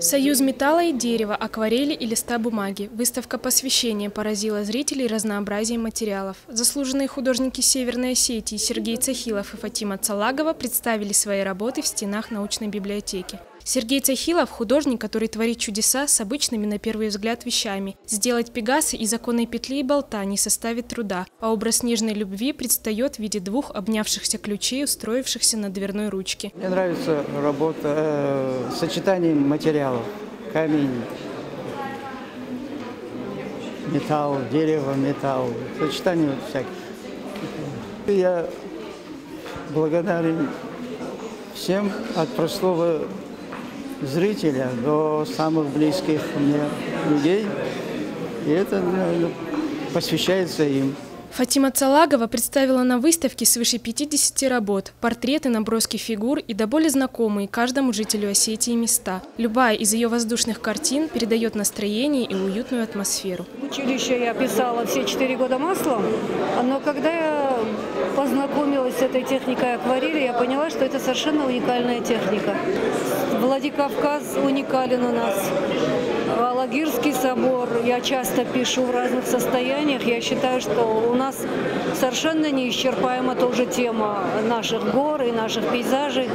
Союз металла и дерева, акварели и листа бумаги. Выставка посвящения поразила зрителей разнообразием материалов. Заслуженные художники Северной Осетии Сергей Цахилов и Фатима Цалагова представили свои работы в стенах научной библиотеки. Сергей Цахилов – художник, который творит чудеса с обычными на первый взгляд вещами. Сделать пегасы из оконной петли и болта не составит труда, а образ нежной любви предстает в виде двух обнявшихся ключей, устроившихся на дверной ручке. Мне нравится работа сочетанием материалов. Камень, металл, дерево, металл. Сочетание вот всяких. Я благодарен всем от простого зрителя до самых близких мне людей. И это посвящается им. Фатима Цалагова представила на выставке свыше 50 работ, портреты, наброски фигур и до боли знакомые каждому жителю Осетии места. Любая из ее воздушных картин передает настроение и уютную атмосферу. В училище я писала все 4 года маслом, но когда я познакомилась с этой техникой акварели, я поняла, что это совершенно уникальная техника. Владикавказ уникален у нас. Алагирский собор я часто пишу в разных состояниях. Я считаю, что у нас совершенно неисчерпаема тоже тема наших гор и наших пейзажей.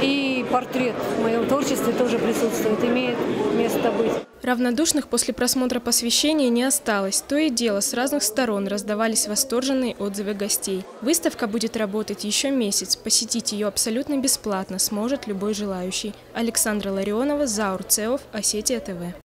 И портрет в моем творчестве тоже присутствует, имеет место быть. Равнодушных после просмотра посвящения не осталось. То и дело, с разных сторон раздавались восторженные отзывы гостей. Выставка будет работать еще месяц. Посетить ее абсолютно бесплатно сможет любой желающий. Александра Ларионова, Заур Цеов, Осетия ТВ.